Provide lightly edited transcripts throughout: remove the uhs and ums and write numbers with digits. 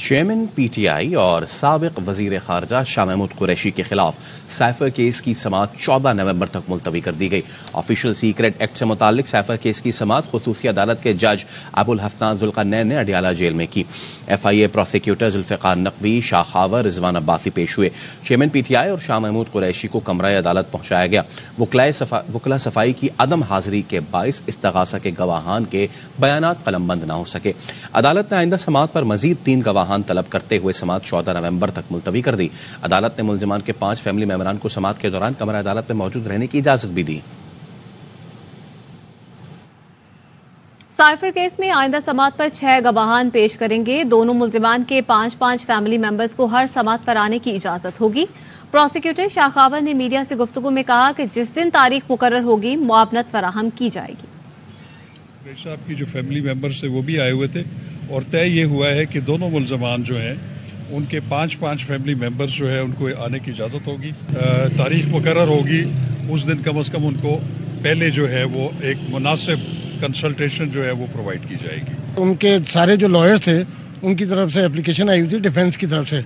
Chairman P T I اور سابق وزیر خارجہ شاہ محمود قریشی کے خلاف سائفر کیس کی سماعت 14 نومبر تک ملتوی کر دی گئی۔ آفیشل سیکریٹ ایکٹ سے متعلق سائفر کیس کی سماعت خصوصی عدالت کے جج ابو الحسنات ذوالقرنین نے اڈیالہ جیل میں کی۔ ایف آئی اے پروسیکیوٹر ذوالفقار نقوی، شاہ خاور، رضوان عباسی پیش ہوئے۔ چیئرمین پی ٹی آئی اور شاہ محمود قریشی کو کمرہ عدالت پہنچایا گیا۔ وکلا صفائی کی عدم حاضری کے باعث استغاثہ کے گواہان کے بیانات قلم بند نہ ہو سکے۔ عدالت نے آئندہ سماعت پر مزید 3 گواہان طلب کرتے ہوئے سماعت 14 نومبر تک ملتوی کر دی۔ عدالت نے ملزمان کے 5 فیملی ممبران کو سماعت کے دوران کمرہ عدالت میں موجود رہنے کی اجازت بھی دی۔ سائفر کیس میں آئندہ سماعت پر 6 گواہان پیش کریں گے۔ دونوں ملزمان کے 5 فیملی ممبرز کو ہر سماعت پر آنے کی اجازت ہوگی۔ پروسیکیوٹر شاہ خاور نے میڈیا سے گفتگو میں کہا کہ جس دن تاریخ مقرر ہوگی معاونت فراہم کی جائے گی۔ صاحب کی جو فیملی ممبرز تھے وہ بھی آئے ہوئے تھے اور طے یہ ہوا ہے کہ دونوں ملزمان جو ہیں ان کے 5 فیملی ممبرز جو ہے ان کو آنے کی اجازت ہوگی۔ تاریخ مقرر ہوگی، اس دن کم از کم ان کو پہلے جو ہے وہ ایک مناسب کنسلٹیشن جو ہے وہ پرووائڈ کی جائے گی۔ ان کے سارے جو لائر تھے ان کی طرف سے اپلیکیشن آئی ہوئی تھی ڈیفینس کی طرف سے۔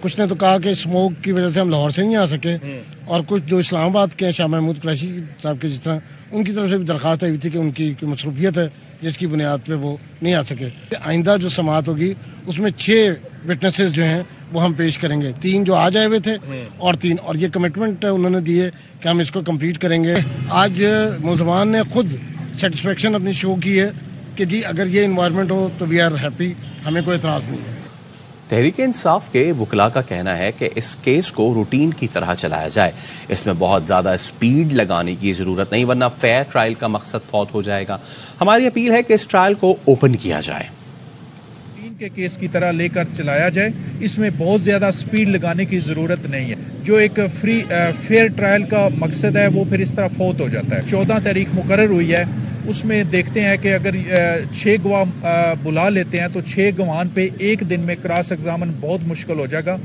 کچھ نے تو کہا کہ اسموک کی وجہ سے ہم لاہور سے نہیں آ سکے، اور کچھ جو اسلام آباد کے شاہ محمود قریشی صاحب کے جس طرح ان کی طرف سے بھی درخواست آئی ہوئی تھی کہ ان کی مصروفیت ہے جس کی بنیاد پہ وہ نہیں آ سکے۔ آئندہ جو سماعت ہوگی اس میں 6 وٹنسز جو ہیں وہ ہم پیش کریں گے، 3 جو آج آئے ہوئے تھے اور 3 اور یہ کمٹمنٹ انہوں نے دی ہے کہ ہم اس کو کمپلیٹ کریں گے۔ آج ملزمان نے خود سیٹسفیکشن اپنی شو کی ہے کہ جی اگر یہ انوائرمنٹ ہو تو وی آر ہیپی، ہمیں کوئی اعتراض نہیں ہے۔ تحریک انصاف کے وکلاء کا کہنا ہے کہ اس کیس کو روٹین کی طرح چلایا جائے، اس میں بہت زیادہ سپیڈ لگانے کی ضرورت نہیں، ورنہ فیئر ٹرائل کا مقصد فوت ہو جائے گا۔ ہماری اپیل ہے کہ اس ٹرائل کو اوپن کیا جائے، کے کیس کی طرح لے کر چلایا جائے، اس میں بہت زیادہ سپیڈ لگانے کی ضرورت نہیں ہے۔ جو ایک فیئر ٹرائل کا مقصد ہے وہ پھر اس طرح فوت ہو جاتا ہے۔ 14 تاریخ مقرر ہوئی ہے، اس میں دیکھتے ہیں کہ اگر 6 گواہ بلا لیتے ہیں تو 6 گواہان پہ ایک دن میں کراس ایگزامن بہت مشکل ہو جائے گا،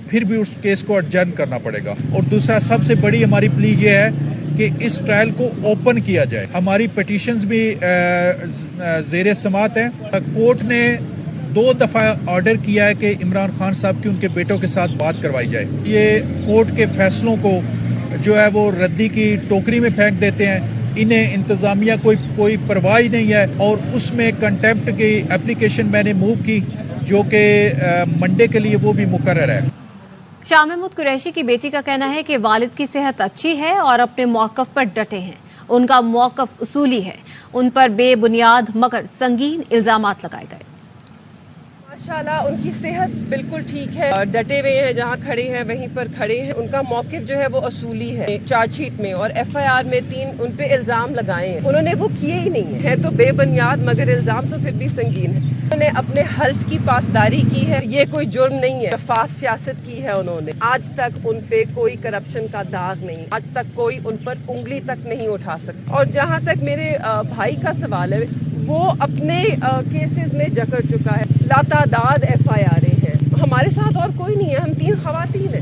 پھر بھی اس کیس کو ایڈجرن کرنا پڑے گا۔ اور دوسرا سب سے بڑی ہماری پلی یہ ہے کہ اس ٹرائل کو اوپن کیا جائے۔ ہماری پٹیشنز بھی زیر سماعت ہیں۔ کورٹ نے 2 دفعہ آرڈر کیا ہے کہ عمران خان صاحب کی ان کے بیٹوں کے ساتھ بات کروائی جائے۔ یہ کورٹ کے فیصلوں کو جو ہے وہ ردی کی ٹوکری میں پھینک دیتے ہیں، انہیں انتظامیہ کوئی پرواہ نہیں ہے، اور اس میں کنٹیمپٹ کی اپلیکیشن میں نے موو کی جو کہ منڈے کے لیے وہ بھی مقرر ہے۔ شاہ محمود قریشی کی بیٹی کا کہنا ہے کہ والد کی صحت اچھی ہے اور اپنے موقف پر ڈٹے ہیں۔ ان کا موقف اصولی ہے، ان پر بے بنیاد مگر سنگین الزامات لگائے گئے۔ ماشاءاللہ ان کی صحت بالکل ٹھیک ہے، ڈٹے ہوئے ہیں، جہاں کھڑے ہیں وہیں پر کھڑے ہیں۔ ان کا موقف جو ہے وہ اصولی ہے۔ چارج شیٹ میں اور ایف آئی آر میں 3 ان پہ الزام لگائے ہیں، انہوں نے وہ کیے ہی نہیں ہیں تو بے بنیاد مگر الزام تو پھر بھی سنگین ہے۔ انہوں نے اپنے حلف کی پاسداری کی ہے، یہ کوئی جرم نہیں ہے، شفاف سیاست کی ہے انہوں نے۔ آج تک ان پہ کوئی کرپشن کا داغ نہیں، آج تک کوئی ان پر انگلی تک نہیں اٹھا سکتا۔ اور جہاں تک میرے بھائی کا سوال ہے، وہ اپنے کیسز میں جکڑ چکا ہے، لاتعداد ایف آئی آر ہیں، ہمارے ساتھ اور کوئی نہیں ہے، ہم 3 خواتین ہیں۔